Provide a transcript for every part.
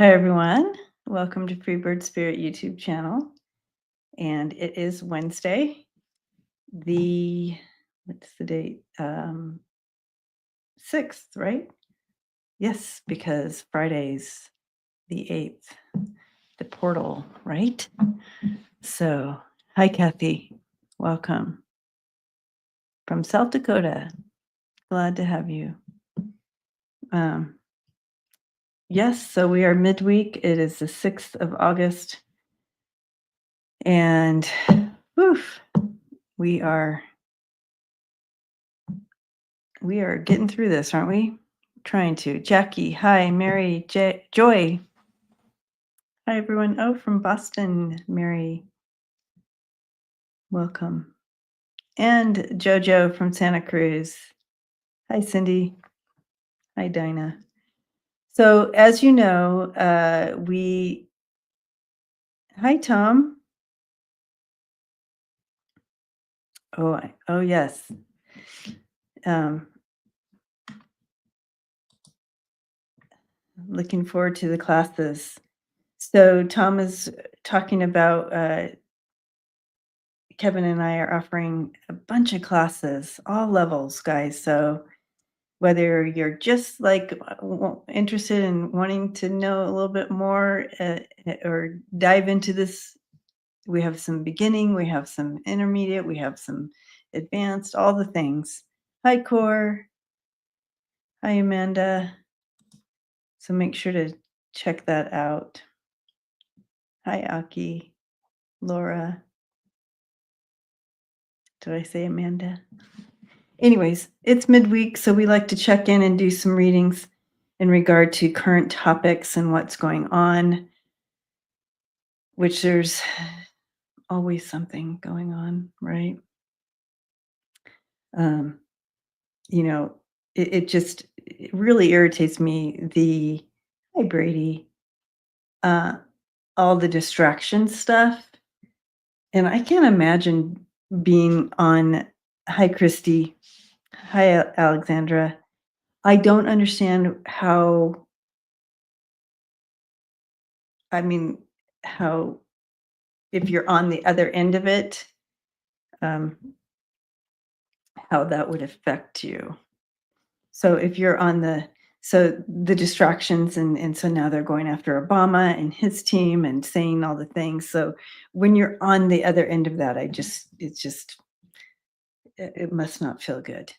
Hi, everyone. Welcome to Freebird Spirit YouTube channel. And it is Wednesday, what's the date? 6th, right? Yes, because Friday's the 8th, the portal, right? So, hi, Kathy. Welcome from South Dakota. Glad to have you. Yes, so we are midweek. It is the 6th of August. And we are getting through this, aren't we? Trying to. Jackie, hi. Mary, Joy. Hi, everyone. Oh, from Boston, Mary. Welcome. And Jojo from Santa Cruz. Hi, Cindy. Hi, Dinah. So, as you know, hi, Tom. Oh, yes. Looking forward to the classes. So, Tom is talking about Kevin and I are offering a bunch of classes, all levels, guys. So whether you're just like interested in wanting to know a little bit more or dive into this, we have some beginning, we have some intermediate, we have some advanced, all the things. Hi, Core. Hi, Amanda. So make sure to check that out. Hi, Aki. Laura. Did I say Amanda? Anyways, it's midweek, so we like to check in and do some readings in regard to current topics and what's going on, which there's always something going on, right? It really irritates me, hi, Brady, all the distraction stuff. And I can't imagine being on, hi, Christy, hi, Alexandra. I don't understand how if you're on the other end of it, how that would affect you. So if you're on the distractions and so now they're going after Obama and his team and saying all the things. So when you're on the other end of that, it must not feel good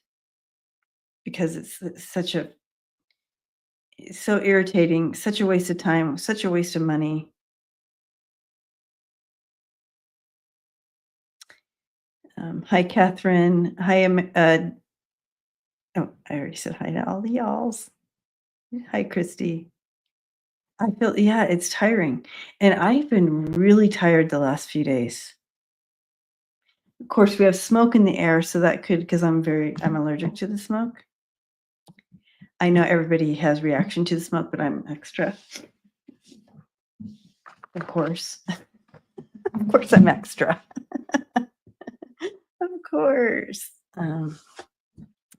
because it's so irritating, such a waste of time, such a waste of money. Hi, Catherine. Hi, I already said hi to all the y'alls. Hi, Christy. I feel, yeah, it's tiring. And I've been really tired the last few days. Of course, we have smoke in the air, so that could, because I'm allergic to the smoke. I know everybody has reaction to the smoke, but I'm extra. Of course. Of course, I'm extra. Of course.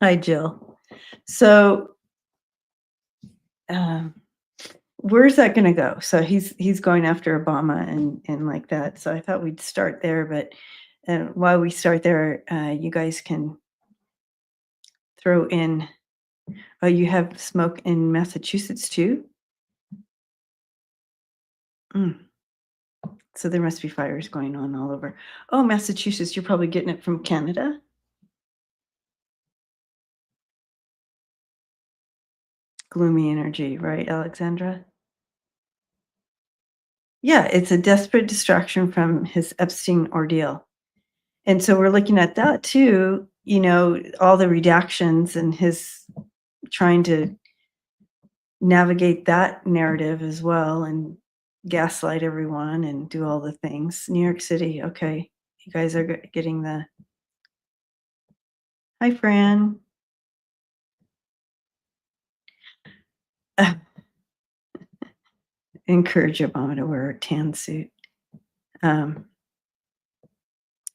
Hi, Jill. So, where's that going to go? So he's going after Obama and like that. So I thought we'd start there, but while we start there, you guys can throw in. Oh, you have smoke in Massachusetts too? So there must be fires going on all over. Oh, Massachusetts, you're probably getting it from Canada? Gloomy energy, right, Alexandra? Yeah, it's a desperate distraction from his Epstein ordeal. And so we're looking at that too, all the redactions and his trying to navigate that narrative as well and gaslight everyone and do all the things. New York City, okay. You guys are getting the... Hi, Fran. Encourage Obama to wear a tan suit. Oh,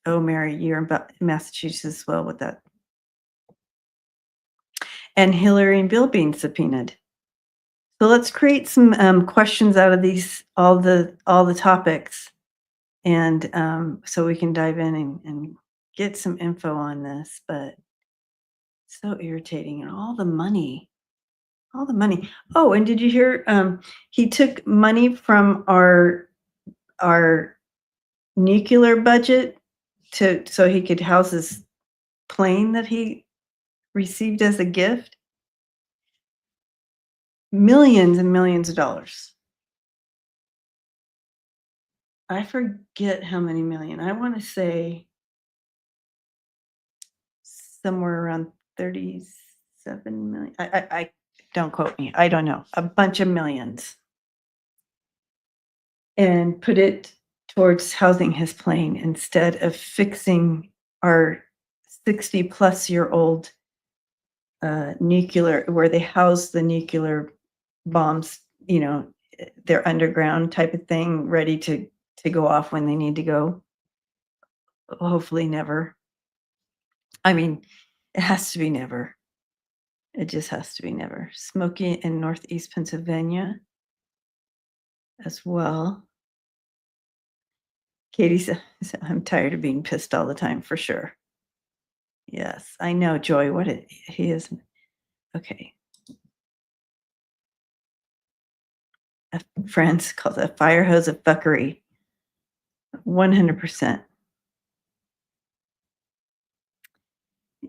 Mary, you're in Massachusetts as well with that. And Hillary and Bill being subpoenaed. So let's create some questions out of these all the topics, and so we can dive in and get some info on this. But so irritating, and all the money. Oh, and did you hear? He took money from our nuclear budget to so he could house his plane that he received as a gift. Millions and millions of dollars. I forget how many million. I want to say somewhere around 37 million. I don't quote me. I don't know. A bunch of millions. And put it towards housing his plane instead of fixing our 60-plus-year-old nuclear, where they house the nuclear bombs, they're underground type of thing, ready to go off when they need to go. Hopefully never. I mean, it has to be never. It just has to be never. Smoky in Northeast Pennsylvania as well. Katie said, I'm tired of being pissed all the time, for sure. Yes, I know, Joy. He is. Okay. Friends calls it a fire hose of fuckery. 100%.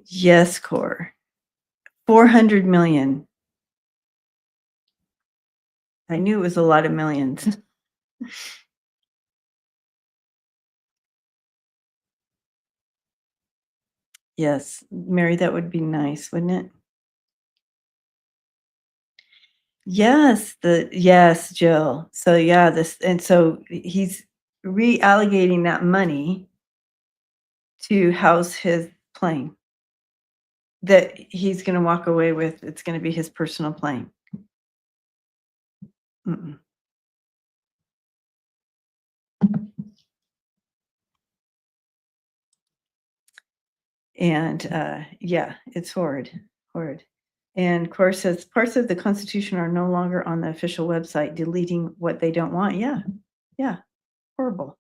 Yes, Core. 400 million. I knew it was a lot of millions. Yes, Mary, that would be nice, wouldn't it? Yes, Jill. So yeah, so he's reallocating that money to house his plane that he's going to walk away with. It's going to be his personal plane. Mm-mm. And yeah, it's horrid. And Cora says parts of the Constitution are no longer on the official website, deleting what they don't want. Yeah, horrible.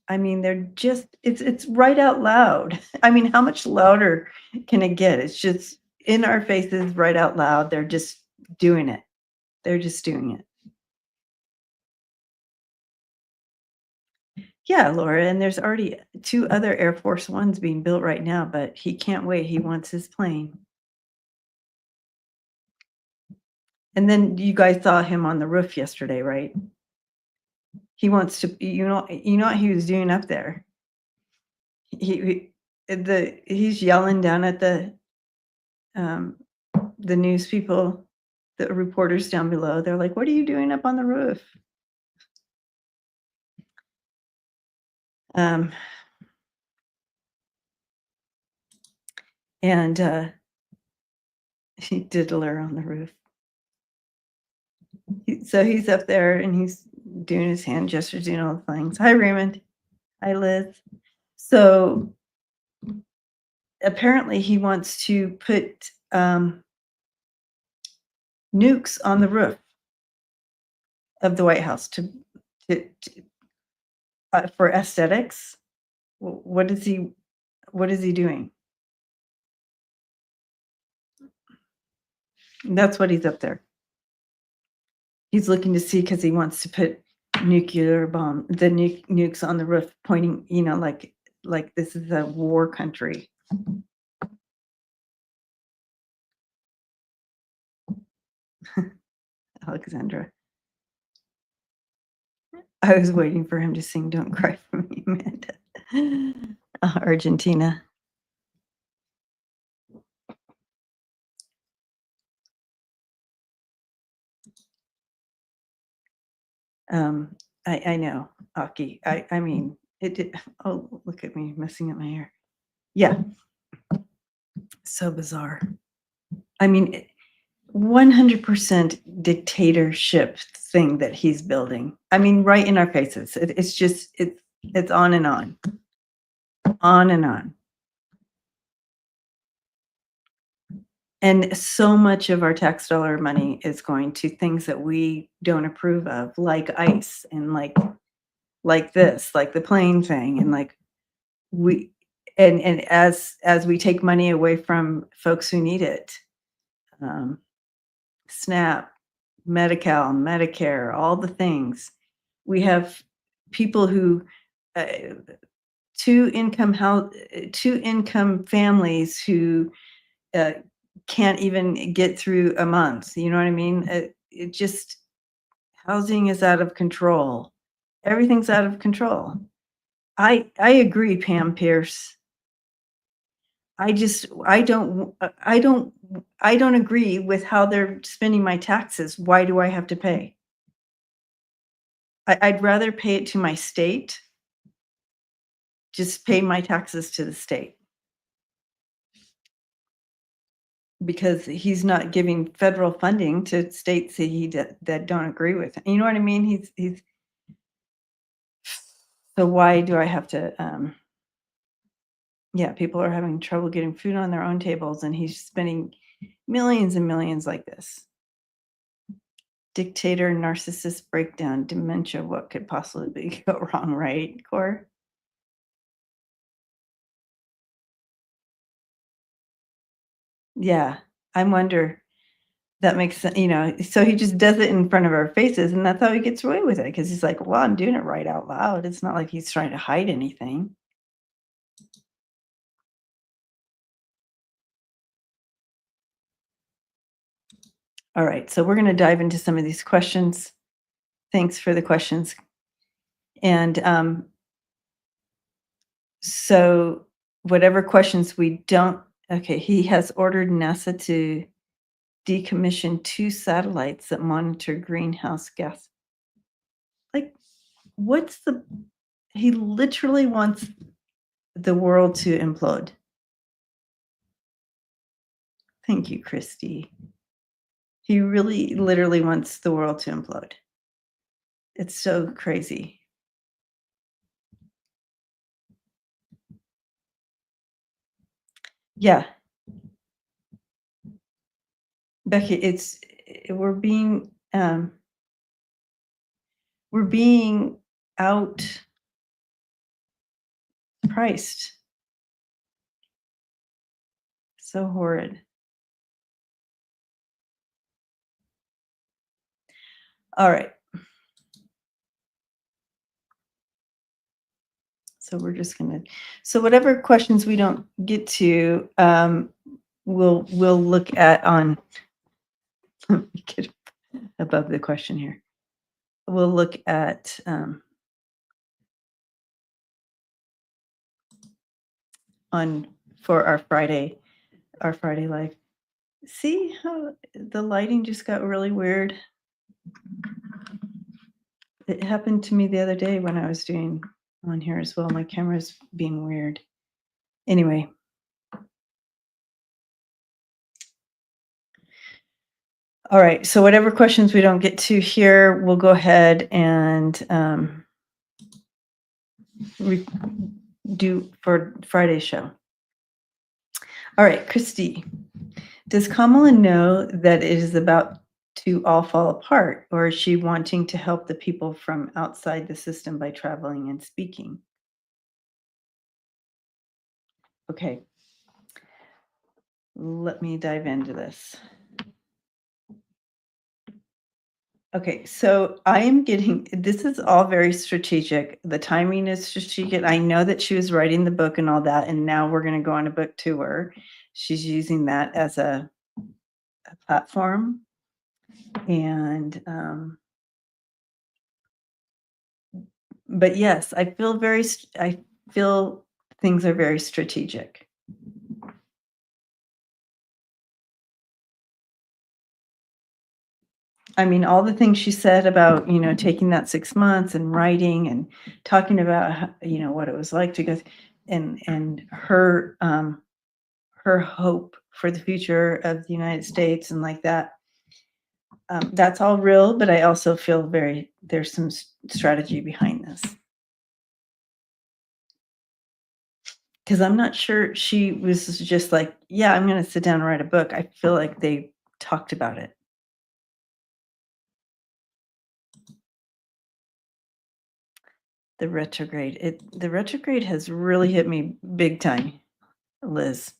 I mean, it's right out loud. I mean, how much louder can it get? It's just in our faces, right out loud. They're just doing it. Yeah, Laura, and there's already 2 other Air Force Ones being built right now, but he can't wait. He wants his plane. And then you guys saw him on the roof yesterday, right? He wants to, what he was doing up there. He's yelling down at the news people, the reporters down below. They're like, "What are you doing up on the roof?" And he diddler on the roof. So he's up there and he's doing his hand gestures, doing all the things. Hi, Raymond. Hi, Liz. So apparently he wants to put nukes on the roof of the White House for aesthetics. What is he doing? That's what he's up there. He's looking to see because he wants to put the nukes on the roof, pointing, like this is a war country. Alexandra. I was waiting for him to sing "Don't Cry for Me," Amanda. Argentina. I know, Aki. I mean, it did. Oh, look at me messing up my hair. Yeah, so bizarre. I mean, 100% dictatorship thing that he's building. I mean, right in our faces. It's just it's on and on, on and on. And so much of our tax dollar money is going to things that we don't approve of, like ICE and like this, like the plane thing, and like we and as we take money away from folks who need it, um, SNAP, Medi-Cal, Medicare, all the things. We have people who uh, two income families who uh, can't even get through a month. You know what I mean? It just housing is out of control. Everything's out of control. I agree, Pam Pierce. I don't agree with how they're spending my taxes. Why do I have to pay? I'd rather pay it to my state. Just pay my taxes to the state because he's not giving federal funding to states that don't agree with him. You know what I mean? He's so why do I have to? Yeah, people are having trouble getting food on their own tables, and he's spending millions and millions like this. Dictator, narcissist breakdown, dementia. What could possibly go wrong, right, Core? Yeah, I wonder. That makes sense, so he just does it in front of our faces, and that's how he gets away with it. Because he's like, "Well, I'm doing it right out loud." It's not like he's trying to hide anything. All right, so we're gonna dive into some of these questions. Thanks for the questions. And, so whatever questions we don't okay, he has ordered NASA to decommission 2 satellites that monitor greenhouse gas. Like, what's the he literally wants the world to implode. Thank you, Christy. He really literally wants the world to implode. It's so crazy. Yeah, Becky, it's we're being outpriced. So horrid. All right. So we're just gonna so whatever questions we don't get to, we'll look at on let me get above the question here. We'll look at on for our Friday live. See how the lighting just got really weird? It happened to me the other day when I was doing on here as well. My camera's being weird. Anyway. All right. So whatever questions we don't get to here, we'll go ahead and do for Friday's show. All right, Christy, does Kamala know that it is about to all fall apart, or is she wanting to help the people from outside the system by traveling and speaking? Okay. Let me dive into this. Okay, so I am getting this is all very strategic. The timing is strategic. I know that she was writing the book and all that, and now we're going to go on a book tour. She's using that as a platform. And but yes, I feel things are very strategic. I mean, all the things she said about, taking that 6 months and writing and talking about, what it was like to go and her hope for the future of the United States and like that. That's all real, but I also feel there's some strategy behind this. 'Cause I'm not sure she was just like, "Yeah, I'm gonna sit down and write a book." I feel like they talked about it. The retrograde has really hit me big time, Liz,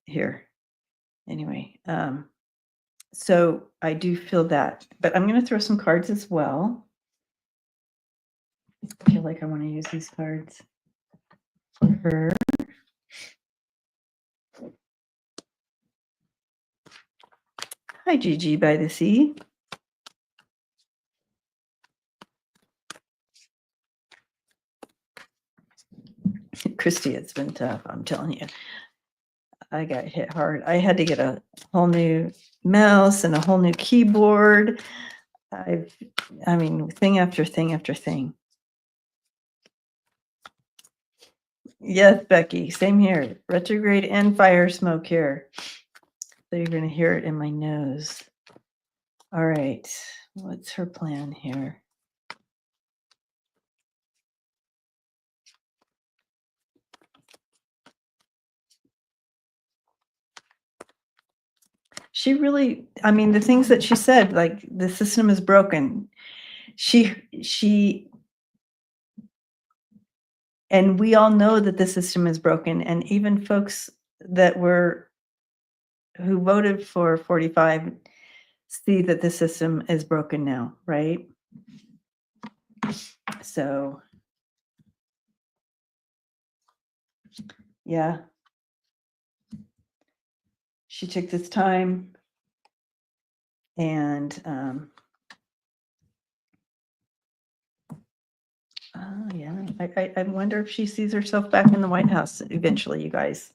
here. Anyway, so I do feel that, but I'm gonna throw some cards as well. I feel like I wanna use these cards for her. Hi, Gigi by the sea. Christy, it's been tough, I'm telling you. I got hit hard. I had to get a whole new mouse and a whole new keyboard. I mean, thing after thing after thing. Yes, Becky, same here. Retrograde and fire smoke here. So you're going to hear it in my nose. All right. What's her plan here? She really, I mean, the things that she said, like the system is broken. She, and we all know that the system is broken. And even folks that who voted for 45 see that the system is broken now, right? So, yeah. She took this time and yeah, I wonder if she sees herself back in the White House eventually, you guys.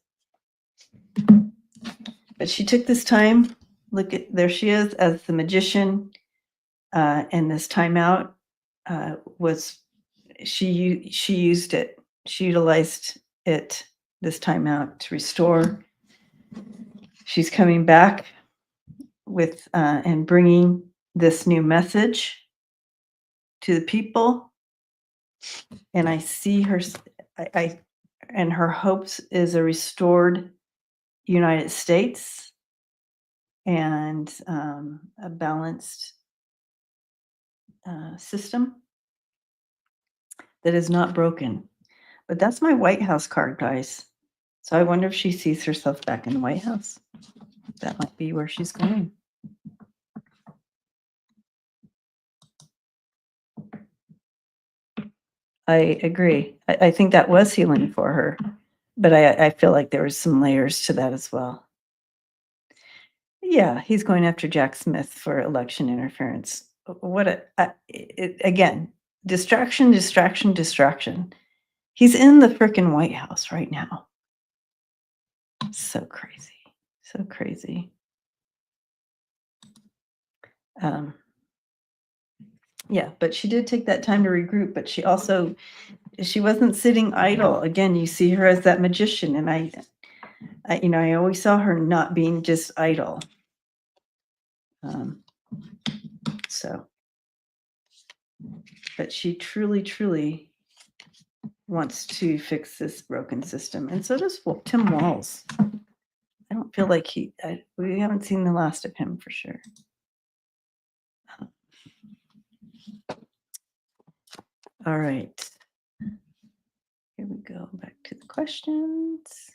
But she took this time. Look at, there she is as the magician, and this timeout was she used it. She utilized it, this timeout, to restore. She's coming back with and bringing this new message to the people. And I see her, and her hopes is a restored United States and a balanced system that is not broken. But that's my White House card, guys. So I wonder if she sees herself back in the White House. That might be where she's going. I agree. I think that was healing for her, but I feel like there was some layers to that as well. Yeah, he's going after Jack Smith for election interference. What again, distraction, distraction, distraction. He's in the frickin' White House right now. So crazy. So crazy. Yeah, but she did take that time to regroup, but she wasn't sitting idle. Again, you see her as that magician, and I always saw her not being just idle. So, but she truly, truly wants to fix this broken system, and so does Tim Walz. I don't feel like we haven't seen the last of him for sure. All right. Here we go, back to the questions.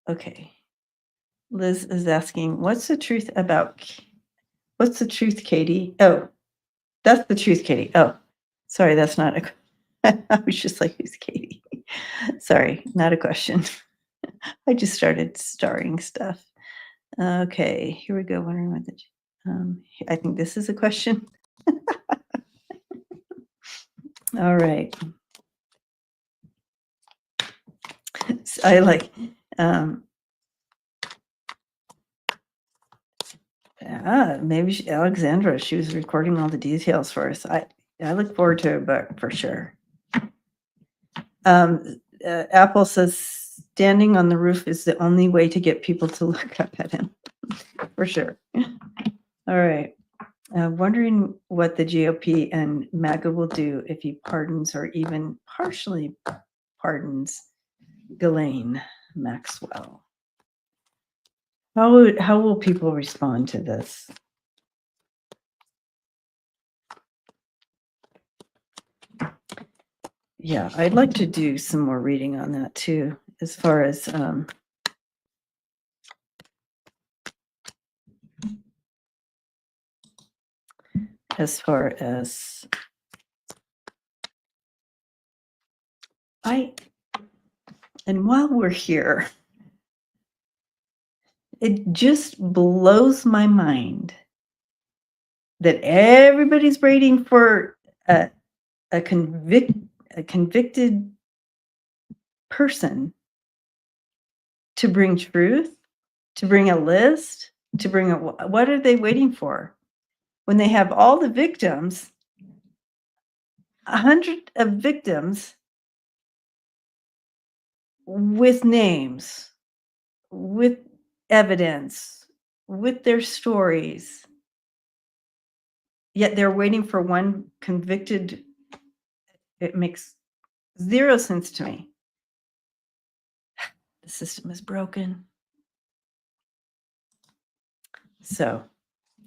Okay. Liz is asking, what's the truth, Katie? Oh, that's the truth, Katie. Oh, sorry, that's not I was just like, who's Katie? Sorry, not a question. I just started starring stuff. Okay, here we go. Wondering what I think this is a question. All right. So I like, maybe Alexandra, she was recording all the details for us. I look forward to a book for sure. Apple says standing on the roof is the only way to get people to look up at him, for sure. All right. Wondering what the GOP and MAGA will do if he pardons or even partially pardons Ghislaine Maxwell. How will people respond to this? Yeah, I'd like to do some more reading on that too, as far as and while we're here, it just blows my mind that everybody's waiting for a convicted person to bring truth, to bring a list, to bring what are they waiting for? When they have all the victims, 100 of victims with names, with evidence, with their stories, yet they're waiting for one convicted. It makes zero sense to me. The system is broken. So,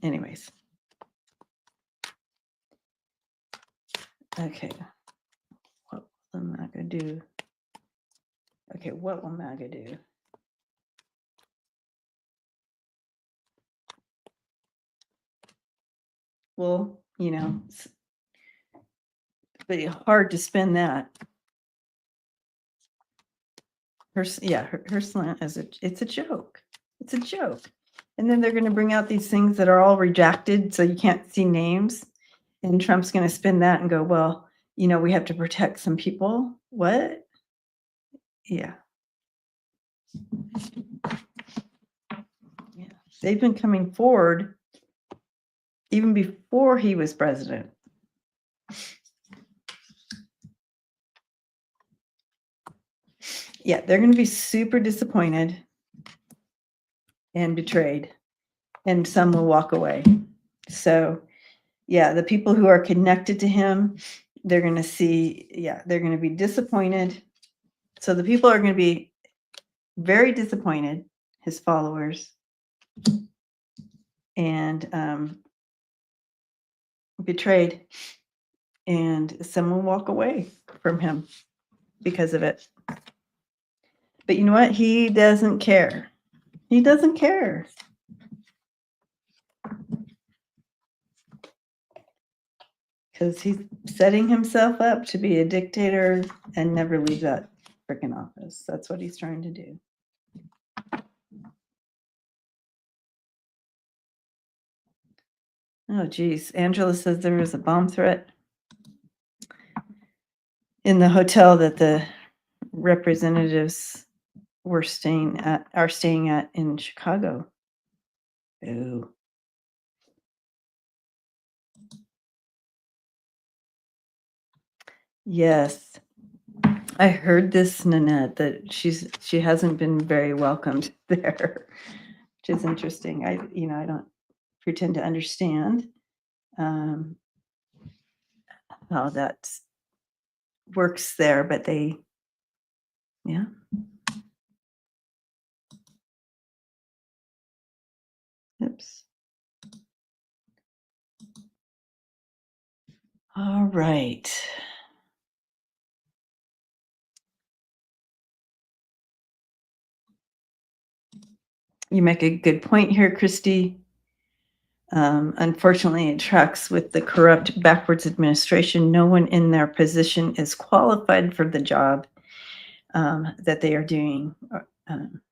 anyways. Okay. What will MAGA do? Okay, what will MAGA do? Well, but hard to spin that. Her slant is it's a joke. It's a joke. And then they're going to bring out these things that are all redacted, so you can't see names. And Trump's going to spin that and go, well, we have to protect some people. What? Yeah. Yeah. They've been coming forward even before he was president. Yeah, they're going to be super disappointed and betrayed, and some will walk away. So, yeah, the people who are connected to him, they're going to see, they're going to be disappointed. So the people are going to be very disappointed, his followers, and betrayed, and some will walk away from him because of it. But you know what? He doesn't care. He doesn't care. Because he's setting himself up to be a dictator and never leave that freaking office. That's what he's trying to do. Oh, geez. Angela says there was a bomb threat in the hotel that the representatives are staying at in Chicago. Ooh. Yes. I heard this, Nanette, that she hasn't been very welcomed there, which is interesting. I don't pretend to understand how that works there, but yeah. Oops. All right. You make a good point here, Christy. Unfortunately, it tracks with the corrupt, backwards administration. No one in their position is qualified for the job that they are doing. And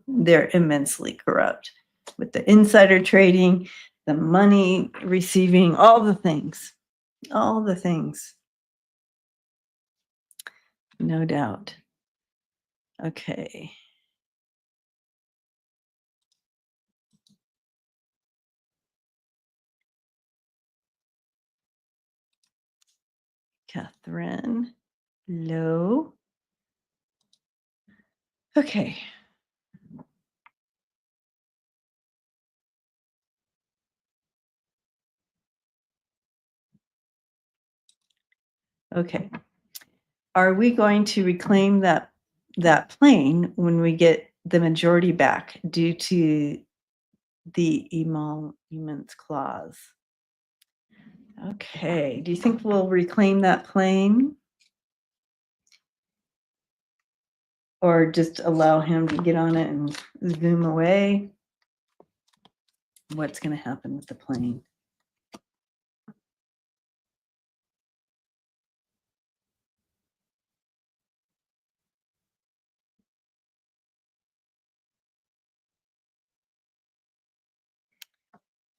they're immensely corrupt with the insider trading, the money receiving, all the things. No doubt. Okay. Catherine Lowe. Okay. Okay. Are we going to reclaim that plane when we get the majority back due to the emoluments clause? Okay. Do you think we'll reclaim that plane? Or just allow him to get on it and zoom away? What's going to happen with the plane?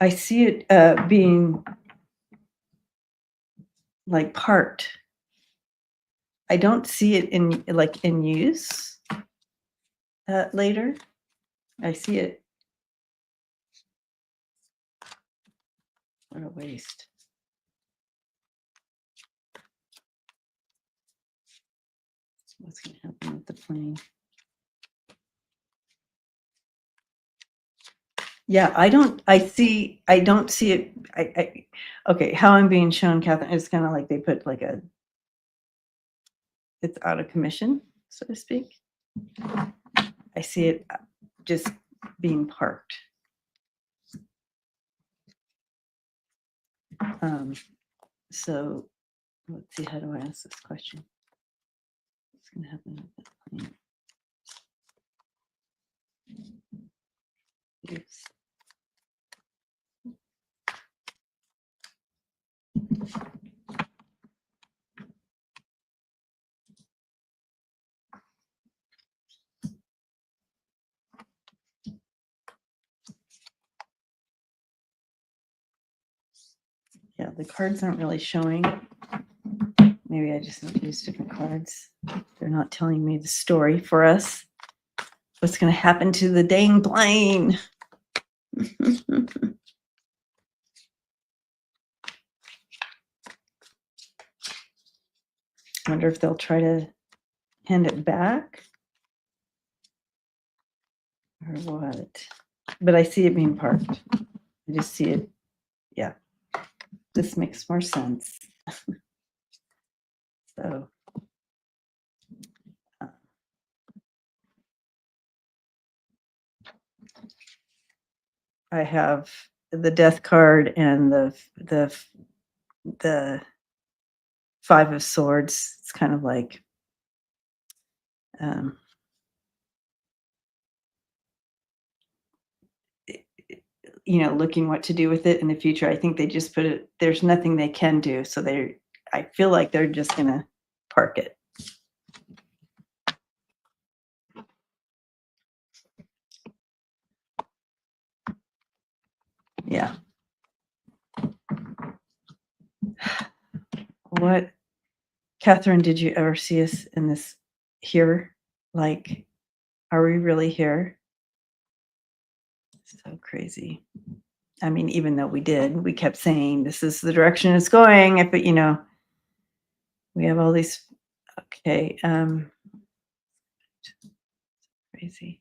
I see it being like parked. I don't see it in use later. I see it. What a waste. What's going to happen with the plane? Yeah, I don't see it. Okay, how I'm being shown, Catherine, it's kind of like they put like it's out of commission, so to speak. I see it just being parked. So let's see, how do I ask this question? What's going to happen with that plane? Oops. Yeah, the cards aren't really showing. Maybe I just need to use different cards. They're not telling me the story for us. What's going to happen to the dang plane? Wonder if they'll try to hand it back or what. But I see it being parked. I just see it. Yeah, this makes more sense. So I have the death card and the Five of Swords. It's kind of like looking what to do with it in the future. I think they just put it, there's nothing they can do. So I feel like they're just going to park it. Yeah. What, Catherine, did you ever see us in this here? Like, are we really here? So crazy. I mean, even though we kept saying this is the direction it's going. But we have all these. Okay. Crazy.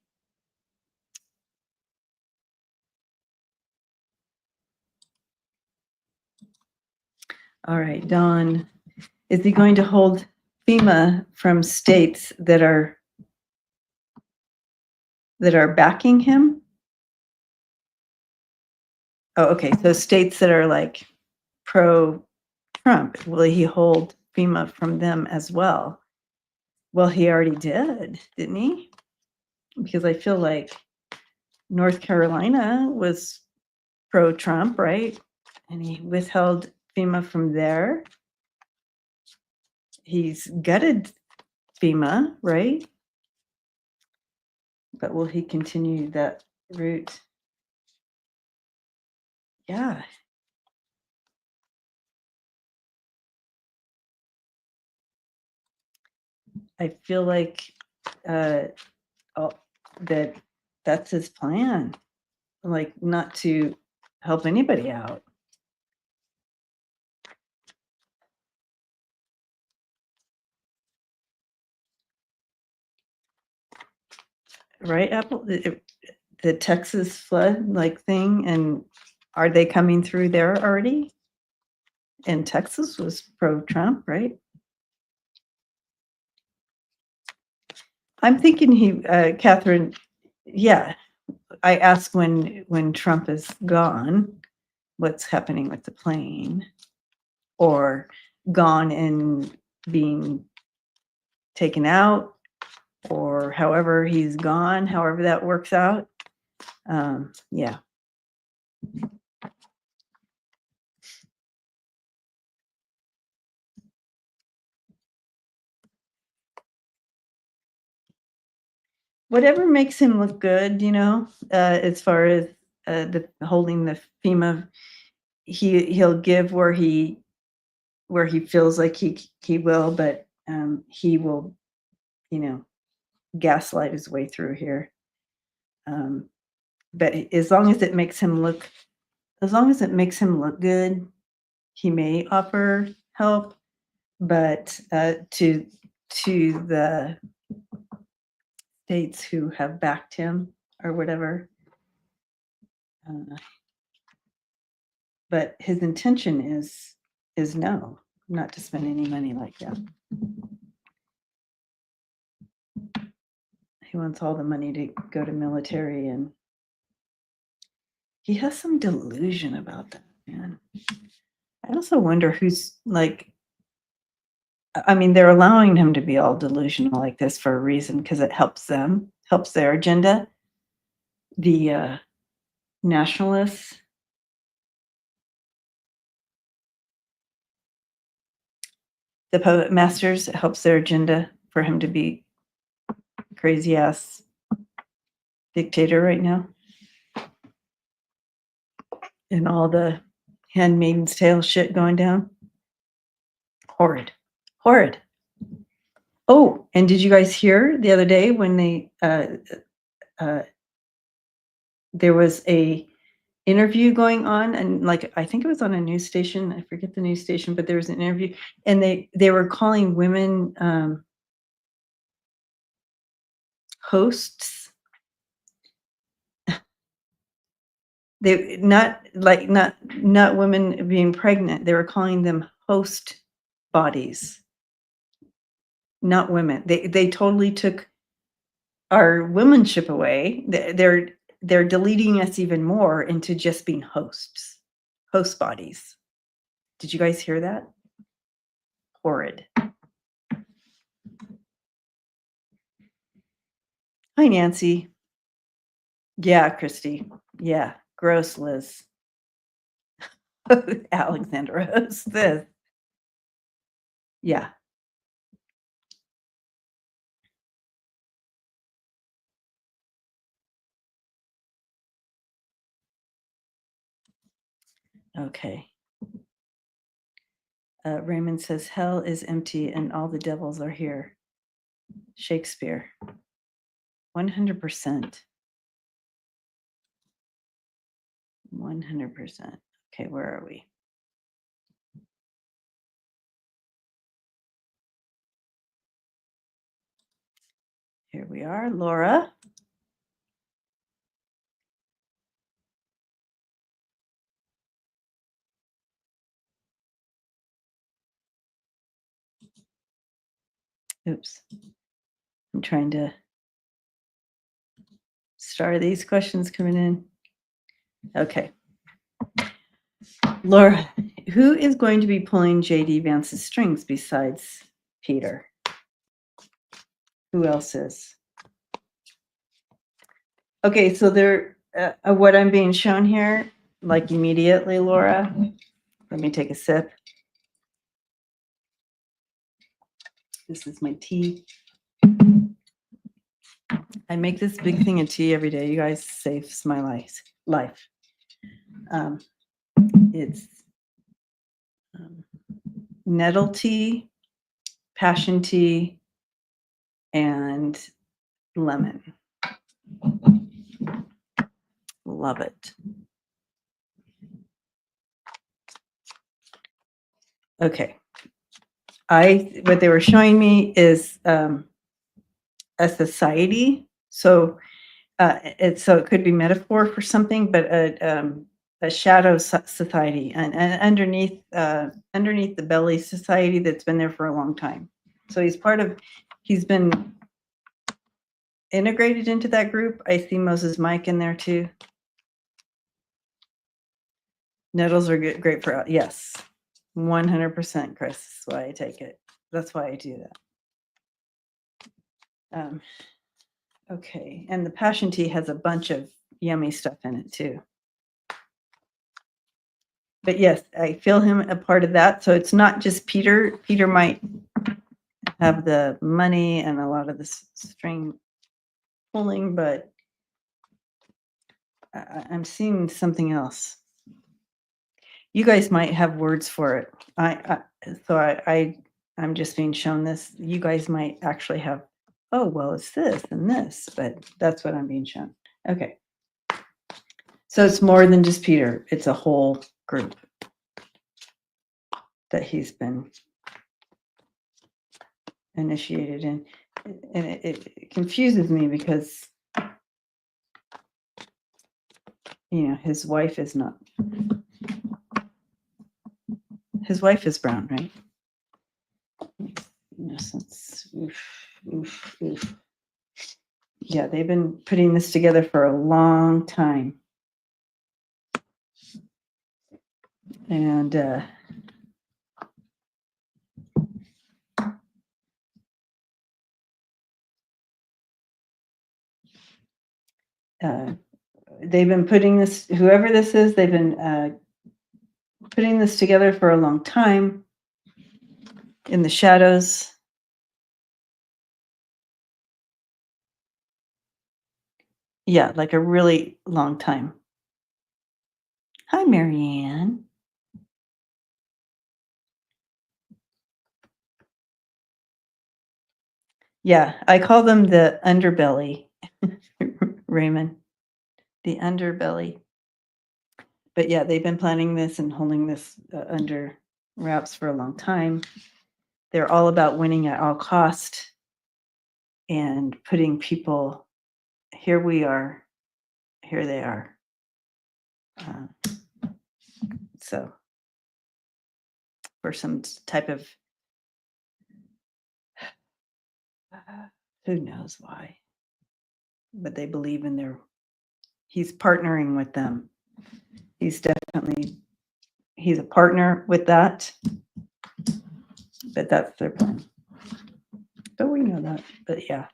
All right, Dawn. Is he going to hold FEMA from states that are backing him? Oh, okay. So states that are like pro-Trump, will he hold FEMA from them as well? Well, he already did, didn't he? Because I feel like North Carolina was pro-Trump, right? And he withheld FEMA from there. He's gutted FEMA, right? But will he continue that route? Yeah. I feel like that's his plan, like not to help anybody out. right, Apple? The Texas flood, like, thing, and are they coming through there already? And Texas was pro-Trump, right? I'm thinking Catherine, yeah, I asked when Trump is gone, what's happening with the plane, or gone and being taken out, or however he's gone, however that works out. Yeah. Whatever makes him look good, as far as the holding the FEMA, he'll give where he feels like he will, but he will, you know, gaslight his way through here. But as long as it makes him look, good, he may offer help. But to the states who have backed him or whatever, but his intention is no, not to spend any money like that. He wants all the money to go to military, and he has some delusion about that, man. I also wonder who's like, I mean, they're allowing him to be all delusional like this for a reason, because it helps them, helps their agenda. The nationalists, the puppet masters, it helps their agenda for him to be crazy ass dictator right now. And all the Handmaid's Tale shit going down. Horrid. Horrid. Oh, and did you guys hear the other day when there was a interview going on, and like I think it was on a news station, I forget the news station, but there was an interview, and they were calling women hosts. They not women being pregnant, they were calling them host bodies, not women. They totally took our womanship away. They're deleting us even more into just being host bodies. Did you guys hear that? Horrid. Hi, Nancy. Yeah, Christy. Yeah, gross, Liz. Alexandra, who's this? Yeah. Okay. Raymond says, hell is empty and all the devils are here. Shakespeare. 100%. 100%. Okay, where are we? Here we are, Laura. Oops. I'm trying to start these questions coming in. Okay. Laura, who is going to be pulling JD Vance's strings besides Peter? Who else is? Okay, so there, what I'm being shown here, like immediately, Laura, let me take a sip. This is my tea. I make this big thing of tea every day. You guys saves my life. It's nettle tea, passion tea, and lemon. Love it. Okay. What they were showing me is a society So it could be metaphor for something, but a shadow society, and underneath the belly society that's been there for a long time. So he's been integrated into that group. I see Moses Mike in there too. Nettles are great for, yes, 100%, Chris. That's why I take it. That's why I do that. Okay, and the passion tea has a bunch of yummy stuff in it too. But yes, I feel him a part of that. So it's not just Peter. Peter might have the money and a lot of the string pulling, but I'm seeing something else. You guys might have words for it. I'm just being shown this. You guys might actually have, oh, well, it's this and this, but that's what I'm being shown. Okay. So it's more than just Peter. It's a whole group that he's been initiated in. And it confuses me because, his wife is not. His wife is brown, right? Innocence. Oof. Yeah, they've been putting this together for a long time. And they've been putting this, whoever this is, they've been putting this together for a long time in the shadows. Yeah, like a really long time. Hi, Marianne. Yeah, I call them the underbelly, Raymond, the underbelly. But yeah, they've been planning this and holding this under wraps for a long time. They're all about winning at all cost and putting people, here we are, here they are. So for some type of, who knows why, but they believe in he's partnering with them. He's a partner with that, but that's their plan. But we know that, but yeah.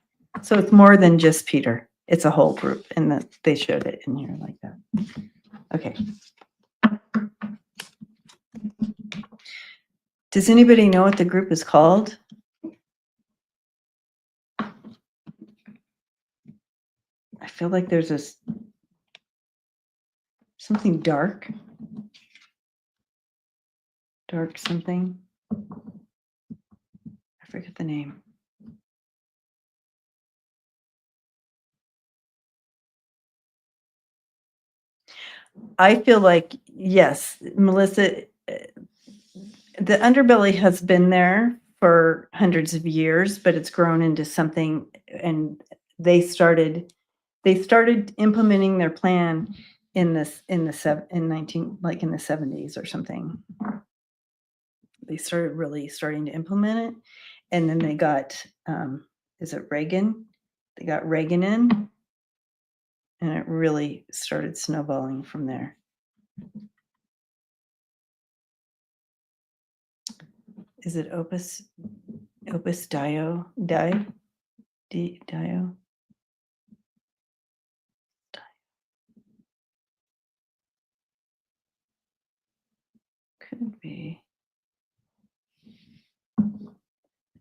So it's more than just Peter. It's a whole group, and that they showed it in here like that. Okay. Does anybody know what the group is called? I feel like there's something dark something. I forget the name. I feel like, yes, Melissa, the underbelly has been there for hundreds of years, but it's grown into something, and they started implementing their plan in the 70s or something. They started really starting to implement it, and then they got is it Reagan? They got Reagan in, and it really started snowballing from there. Is it Opus Dio? Dio? Could be.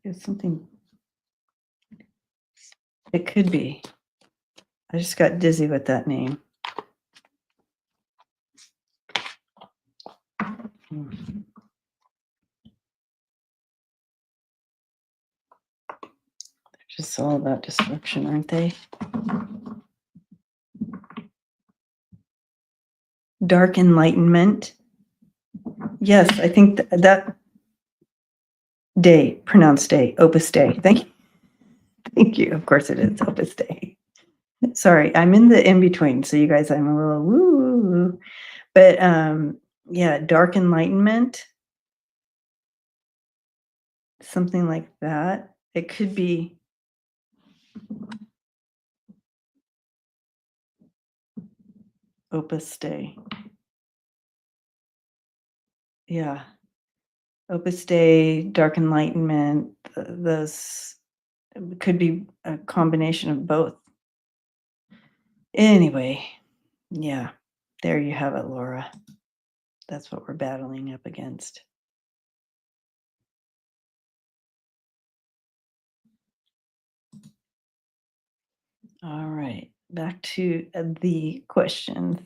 It's something. It could be. I just got dizzy with that name. They're just all about destruction, aren't they? Dark enlightenment. Yes, I think that day, pronounced day, Opus Day. Thank you. Of course it is Opus Day. Sorry, I'm in the in between, so you guys, I'm a little woo, woo, woo. But, yeah, dark enlightenment, something like that. It could be Opus Dei. Yeah, Opus Dei, dark enlightenment, those could be a combination of both. Anyway, yeah, there you have it, Laura. That's what we're battling up against. All right, back to the questions.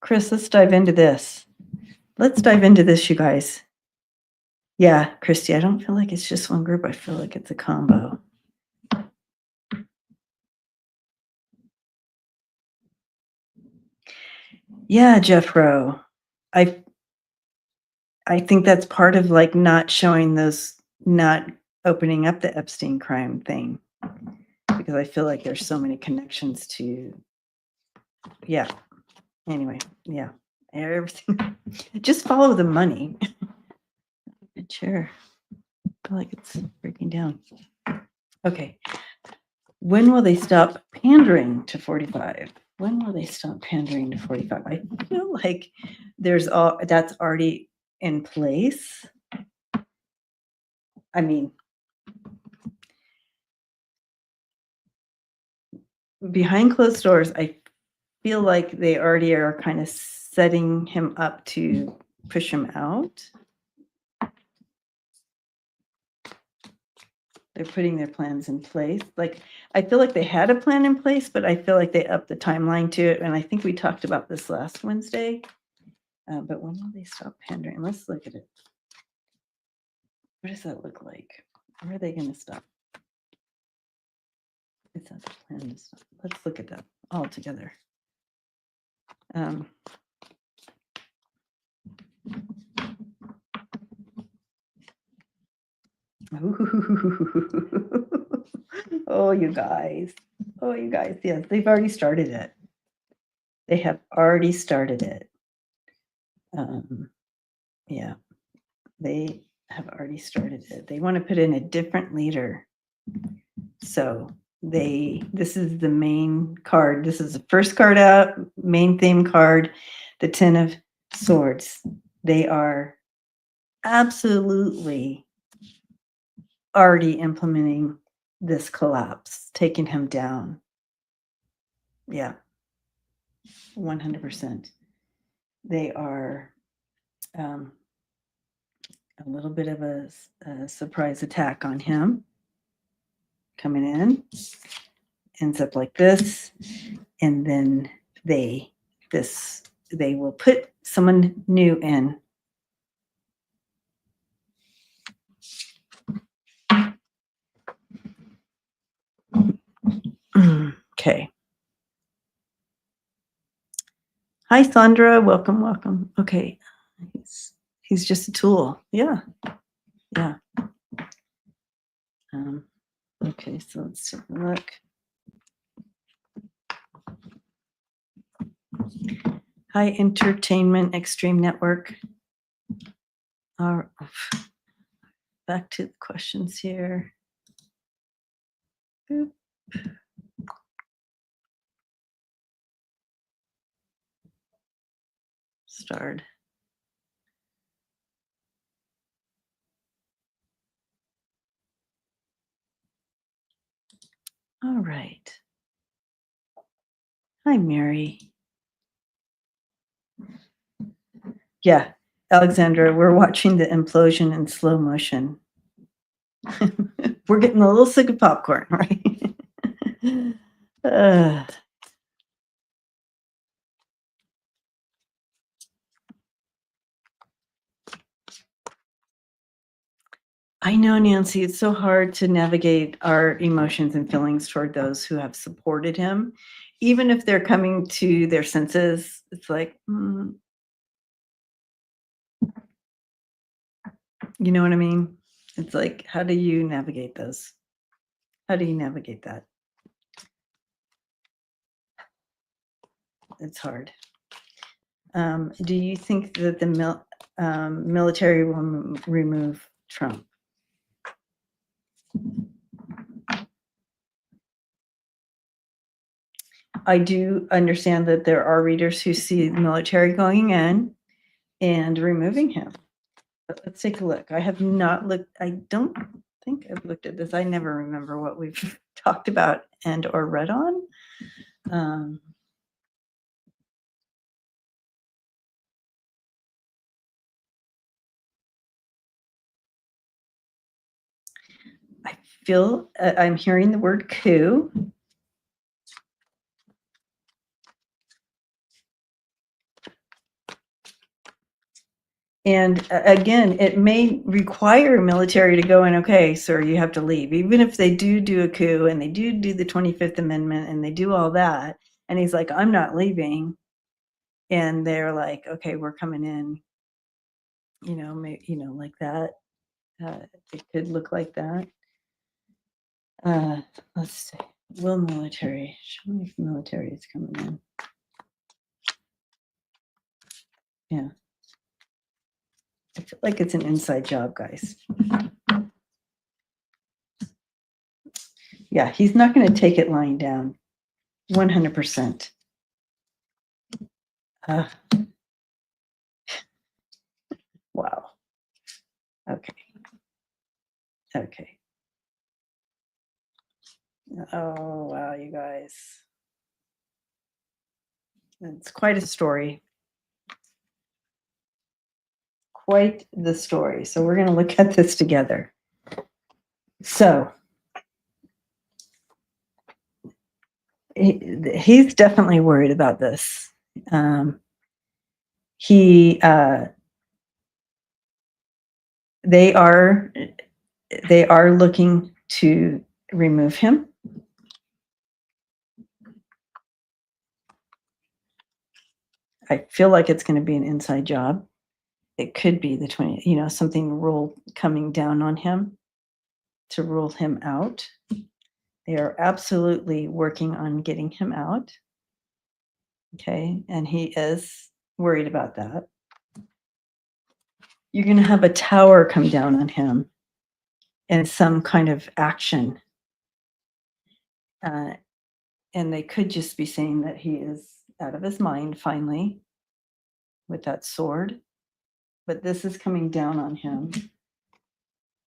Chris, let's dive into this. Let's dive into this, you guys. Yeah, Christy, I don't feel like it's just one group. I feel like it's a combo. Yeah, Jeff Rowe. I think that's part of like not showing those, not opening up the Epstein crime thing, because I feel like there's so many connections to, yeah. Anyway, yeah, everything. Just follow the money. Good chair. I feel like it's breaking down. Okay. When will they stop pandering to 45? When will they stop pandering to 45? I feel like that's already in place. I mean, behind closed doors, I feel like they already are kind of setting him up to push him out. They're putting their plans in place. Like, I feel like they had a plan in place, but I feel like they upped the timeline to it. And I think we talked about this last Wednesday. But when will they stop pandering? Let's look at it. What does that look like? Where are they going to stop? It's not the plan to stop. Let's look at that all together. Oh, you guys. Oh, you guys. Yes, they've already started it. They have already started it. Yeah, they have already started it. They want to put in a different leader. So this is the main card. This is the first card out, main theme card, the 10 of Swords. They are absolutely already implementing this collapse, taking him down. Yeah, 100%. They are a little bit of a surprise attack on him coming in. Ends up like this, and then they will put someone new in. Okay. Hi, Sandra. Welcome, welcome. Okay. He's just a tool. Yeah. Yeah. Okay, so let's take a look. Hi, Entertainment Extreme Network. Back to the questions here. Boop. Starred. All right. Hi, Mary. Yeah, Alexandra, we're watching the implosion in slow motion. We're getting a little sick of popcorn, right? I know, Nancy, it's so hard to navigate our emotions and feelings toward those who have supported him, even if they're coming to their senses, it's like, you know what I mean? It's like, how do you navigate those? How do you navigate that? It's hard. Do you think that the military will remove Trump? I do understand that there are readers who see the military going in and removing him. But let's take a look. I have not looked. I don't think I've looked at this. I never remember what we've talked about and or read on. I feel I'm hearing the word coup. And again, it may require military to go in, okay, sir, you have to leave. Even if they do a coup and they do the 25th Amendment and they do all that, and he's like, I'm not leaving. And they're like, okay, we're coming in, like that. It could look like that. Let's see. Will military, show me if military is coming in. Yeah. I feel like it's an inside job, guys. Yeah, he's not going to take it lying down. 100%. Wow. Okay. Okay. Oh, wow, you guys. It's quite a story. Quite the story. So we're going to look at this together. So he's definitely worried about this. They are looking to remove him. I feel like it's going to be an inside job. It could be the 20, something rule coming down on him to rule him out. They are absolutely working on getting him out. Okay. And he is worried about that. You're going to have a tower come down on him and some kind of action. And they could just be saying that he is out of his mind finally with that sword. But this is coming down on him.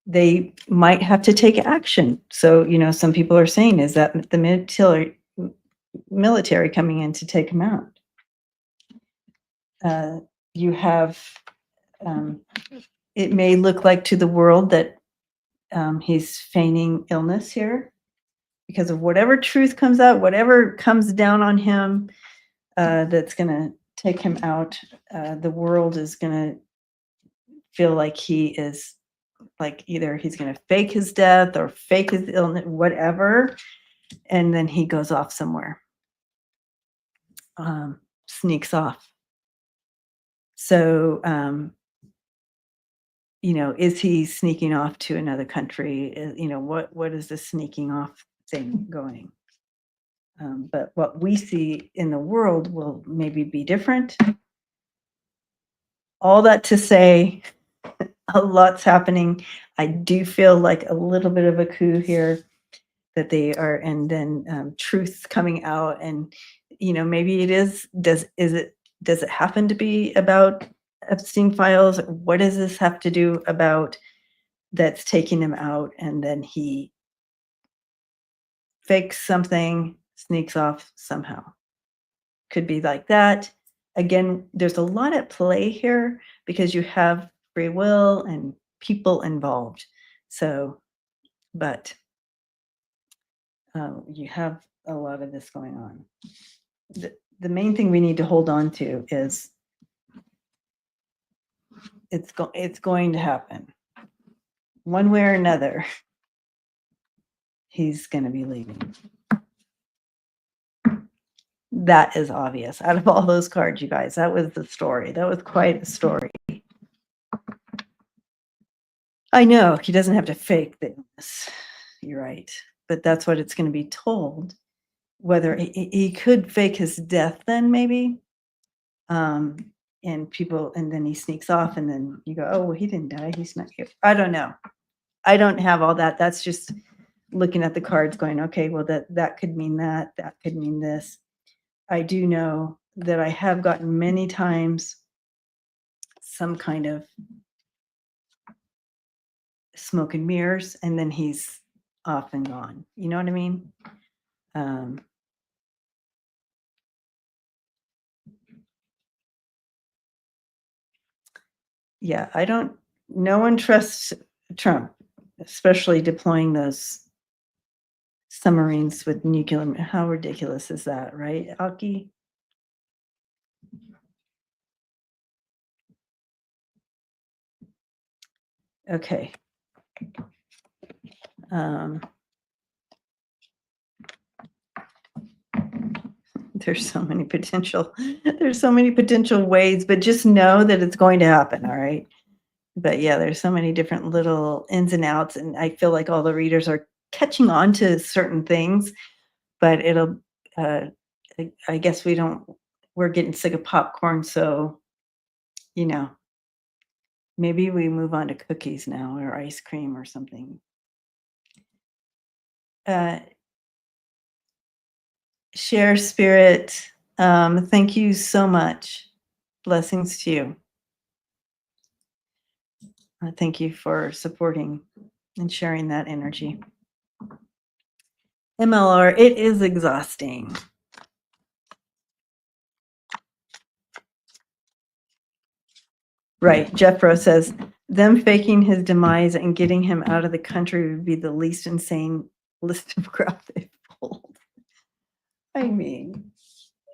They might have to take action. So, some people are saying, is that the military coming in to take him out? You have, it may look like to the world that he's feigning illness here because of whatever truth comes out, whatever comes down on him that's going to take him out. The world is going to feel like he is like either he's going to fake his death or fake his illness, whatever. And then he goes off somewhere, sneaks off. So, is he sneaking off to another country? What is the sneaking off thing going? But what we see in the world will maybe be different. All that to say, a lot's happening. I do feel like a little bit of a coup here that they are, and then truth coming out, and maybe it is. Does it happen to be about Epstein files? What does this have to do about that's taking him out, and then he fakes something, sneaks off somehow? Could be like that. Again, there's a lot at play here because you have free will and people involved. So, but you have a lot of this going on. The main thing we need to hold on to is it's going to happen. One way or another, he's going to be leaving. That is obvious. Out of all those cards, you guys, that was the story. That was quite a story. I know he doesn't have to fake the illness. You're right. But that's what it's going to be told. Whether he could fake his death, then maybe. Um, and people, and then he sneaks off, and then you go, oh, well, he didn't die. He's not here. I don't know. I don't have all that. That's just looking at the cards going, okay, well, that could mean that could mean this. I do know that I have gotten many times some kind of smoke and mirrors, and then he's off and gone. You know what I mean? Um, yeah, no one trusts Trump, especially deploying those submarines with nuclear. How ridiculous is that, right, Aki? Okay. Um, there's so many potential ways, but just know that it's going to happen, all right? But yeah, there's so many different little ins and outs, and I feel like all the readers are catching on to certain things, but it'll I guess we're getting sick of popcorn, so you know, maybe we move on to cookies now or ice cream or something. Uh, Share spirit. Thank you so much. Blessings to you. Thank you for supporting and sharing that energy. MLR, it is exhausting. Right. Jeffro says, them faking his demise and getting him out of the country would be the least insane list of crap they've pulled. I mean,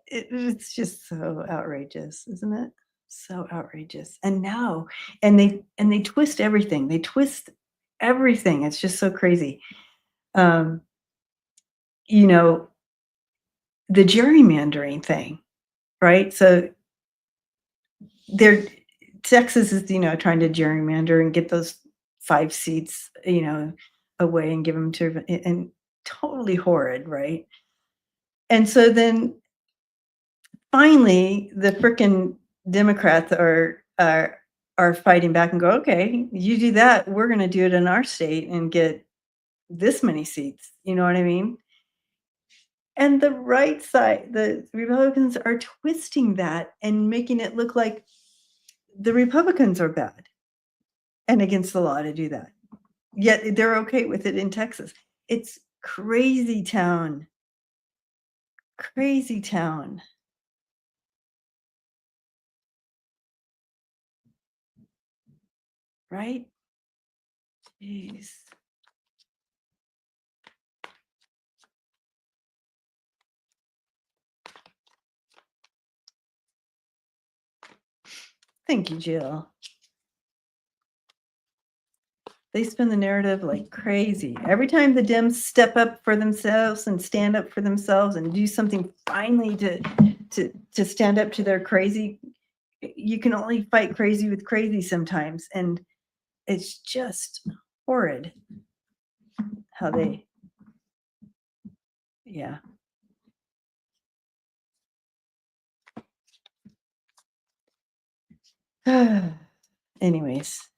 it's just so outrageous, isn't it? So outrageous. And now, and they twist everything. They twist everything. It's just so crazy. You know, the gerrymandering thing, right? So they're Texas is, trying to gerrymander and get those 5 seats, away and give them to, and totally horrid, right? And so then finally the frickin' Democrats are fighting back and go, okay, you do that, we're going to do it in our state and get this many seats. You know what I mean? And the right side, the Republicans are twisting that and making it look like the Republicans are bad and against the law to do that. Yet they're okay with it in Texas. It's crazy town. Crazy town. Right? Jeez. Thank you, Jill. They spin the narrative like crazy. Every time the Dems step up for themselves and stand up for themselves and do something finally to stand up to their crazy, you can only fight crazy with crazy sometimes. And it's just horrid how they, yeah. Anyways.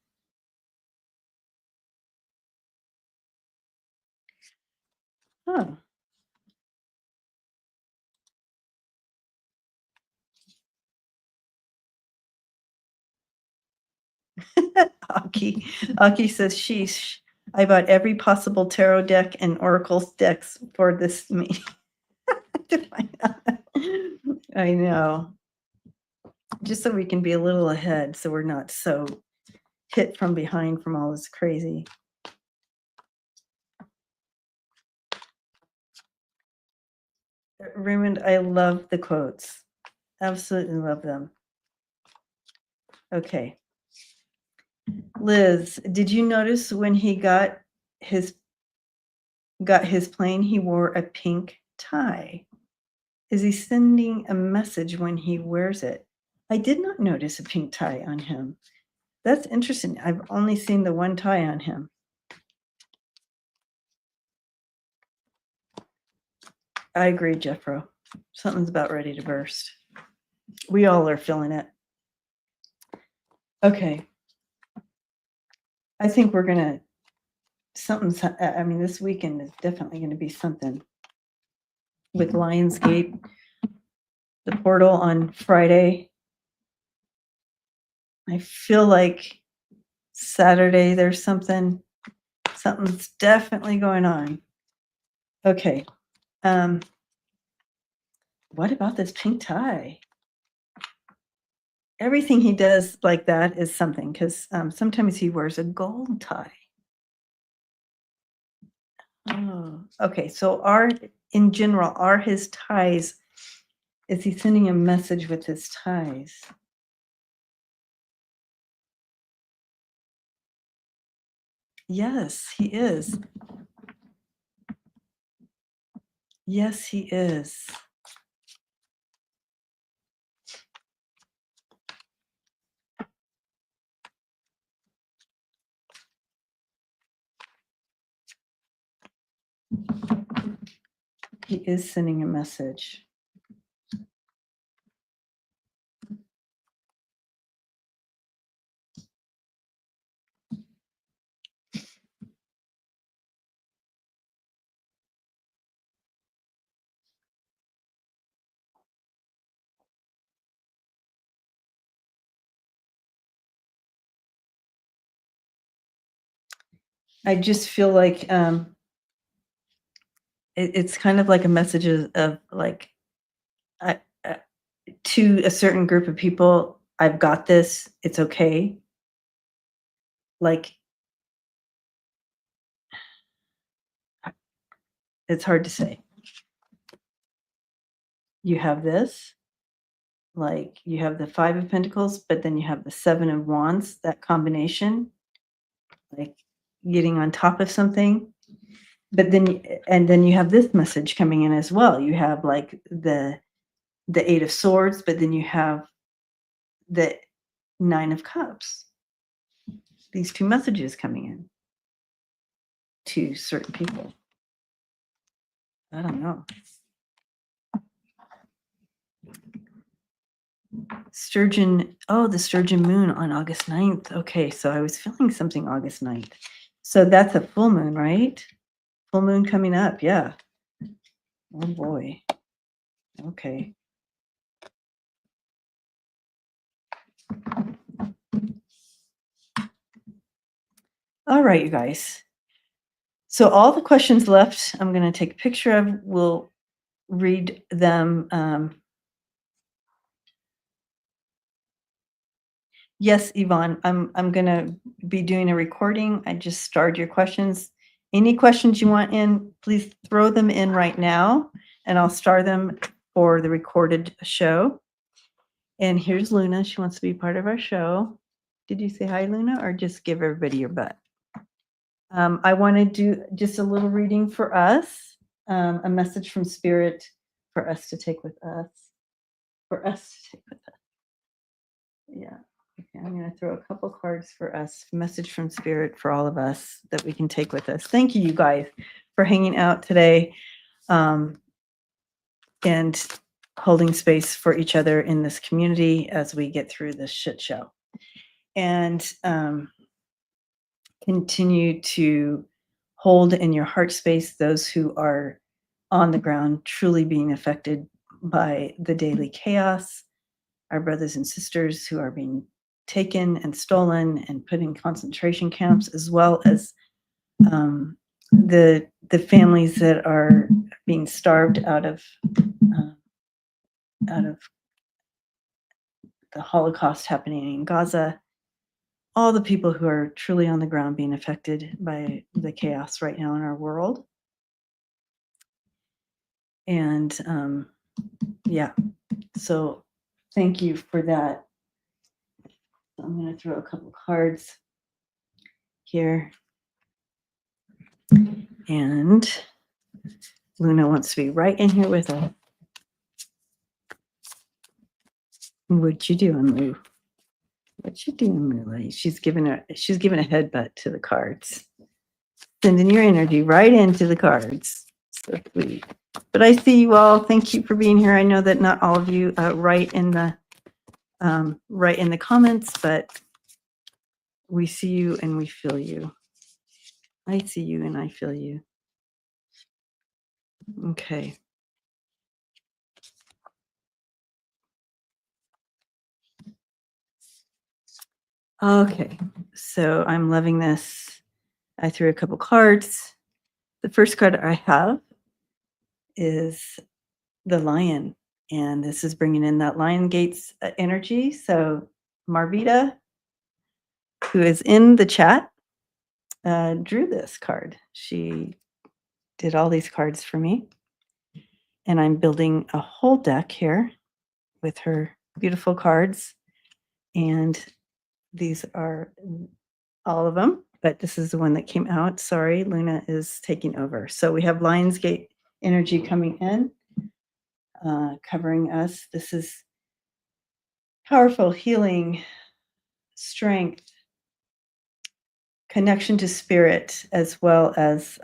Oh. Aki says, sheesh. I bought every possible tarot deck and oracle decks for this meeting. To find out. I know. Just so we can be a little ahead, so we're not so hit from behind from all this crazy. Raymond, I love the quotes. Absolutely love them. Okay. Liz, did you notice when he got his plane, he wore a pink tie? Is he sending a message when he wears it? I did not notice a pink tie on him. That's interesting. I've only seen the one tie on him. I agree, Jeffro. Something's about ready to burst. We all are feeling it. Okay. I think we're going to, this weekend is definitely going to be something with Lionsgate, the portal on Friday. I feel like Saturday there's something's definitely going on. Okay. What about this pink tie? Everything he does like that is something, because sometimes he wears a gold tie. Oh, okay. So in general, are his ties, is he sending a message with his ties? Yes, he is. Yes, he is. He is sending a message. I just feel like it's kind of like a message of like, to a certain group of people, I've got this, it's okay. Like, it's hard to say. You have this, like you have the 5 of Pentacles, but then you have the 7 of Wands, that combination, like getting on top of something. But then you have this message coming in as well. You have like the 8 of Swords, but then you have the 9 of Cups. These 2 messages coming in to certain people. I don't know. Sturgeon, the Sturgeon moon on August 9th. Okay, so I was feeling something August 9th. So that's a full moon, right? Full moon coming up, yeah. Oh boy. Okay. All right, you guys. So all the questions left, I'm going to take a picture of. We'll read them. Yes, Yvonne, I'm going to be doing a recording. I just starred your questions. Any questions you want in, please throw them in right now, and I'll star them for the recorded show. And here's Luna. She wants to be part of our show. Did you say hi, Luna, or just give everybody your butt? I want to do just a little reading for us, a message from Spirit for us to take with us. For us to take with us. Yeah. Okay, I'm going to throw a couple cards for us. Message from Spirit for all of us that we can take with us. Thank you, you guys, for hanging out today and holding space for each other in this community as we get through this shit show. And continue to hold in your heart space those who are on the ground truly being affected by the daily chaos, our brothers and sisters who are being taken and stolen and put in concentration camps, as well as the families that are being starved out of the Holocaust happening in Gaza. All the people who are truly on the ground being affected by the chaos right now in our world. And yeah, so thank you for that. I'm going to throw a couple cards here. And Luna wants to be right in here with us. What you doing, Lou? What you doing, Lou? She's giving a headbutt to the cards. Sending your energy right into the cards. So sweet. But I see you all. Thank you for being here. I know that not all of you write in the comments, but we see you and we feel you. I see you and I feel you. Okay. Okay. So I'm loving this. I threw a couple cards. The first card I have is the lion, and this is bringing in that lion gates energy. So Marvita, who is in the chat, drew this card. She did all these cards for me, and I'm building a whole deck here with her beautiful cards, and these are all of them, but this is the one that came out. Sorry, Luna is taking over. So we have Lionsgate energy coming in, covering us. This is powerful healing, strength, connection to spirit, as well as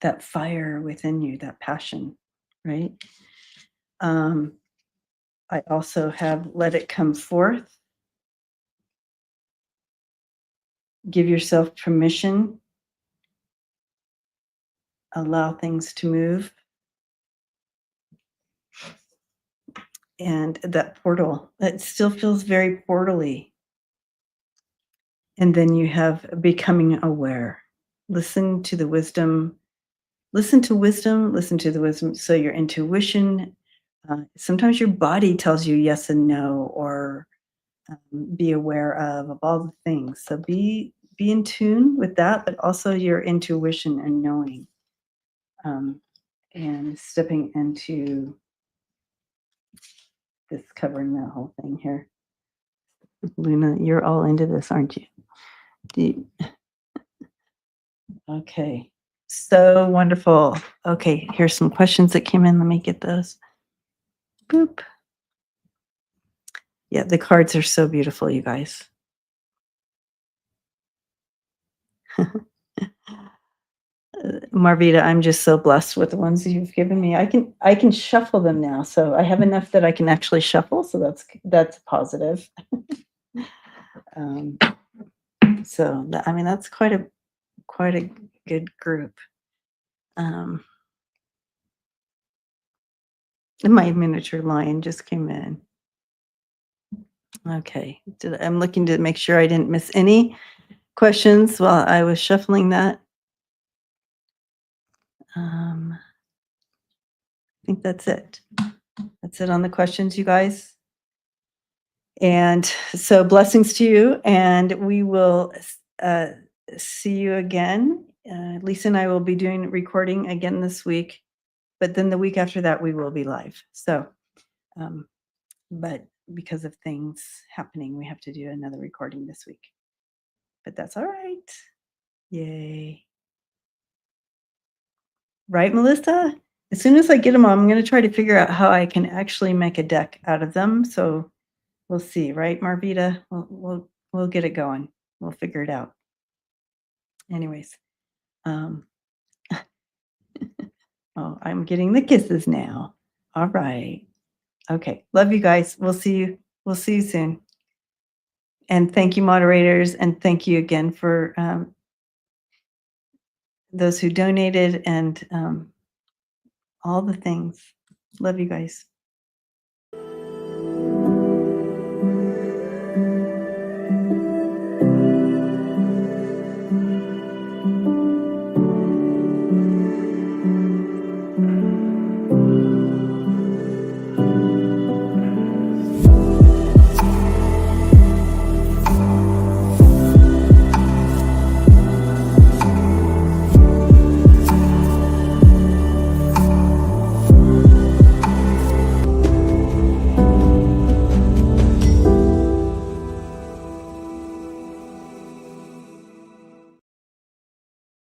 that fire within you, that passion, right? I also have let it come forth. Give yourself permission. Allow things to move. And that portal, it still feels very portally. And then you have becoming aware. Listen to the wisdom. Listen to wisdom. Listen to the wisdom. So your intuition. Sometimes your body tells you yes and no, or be aware of all the things. So be in tune with that, but also your intuition and knowing, and stepping into this, covering that whole thing here. Luna, you're all into this, aren't you? Okay, so wonderful. Okay, here's some questions that came in. Let me get those. Boop. Yeah, the cards are so beautiful, you guys. Marvita, I'm just so blessed with the ones you've given me. I can shuffle them now, so I have enough that I can actually shuffle. So that's positive. So I mean, that's quite a good group. My miniature lion just came in. Okay, I'm looking to make sure I didn't miss any questions while I was shuffling that. I think that's it. That's it on the questions, you guys. And so blessings to you, and we will see you again. Lisa and I will be doing recording again this week, but then the week after that we will be live. So, but because of things happening, we have to do another recording this week. But that's all right. Yay. Right, Melissa? As soon as I get them, I'm going to try to figure out how I can actually make a deck out of them. So we'll see, right, Marvita? We'll get it going. We'll figure it out. Anyways, oh, I'm getting the kisses now. All right. Okay. Love you guys. We'll see you. We'll see you soon. And thank you, moderators, and thank you again for those who donated and all the things. Love you guys.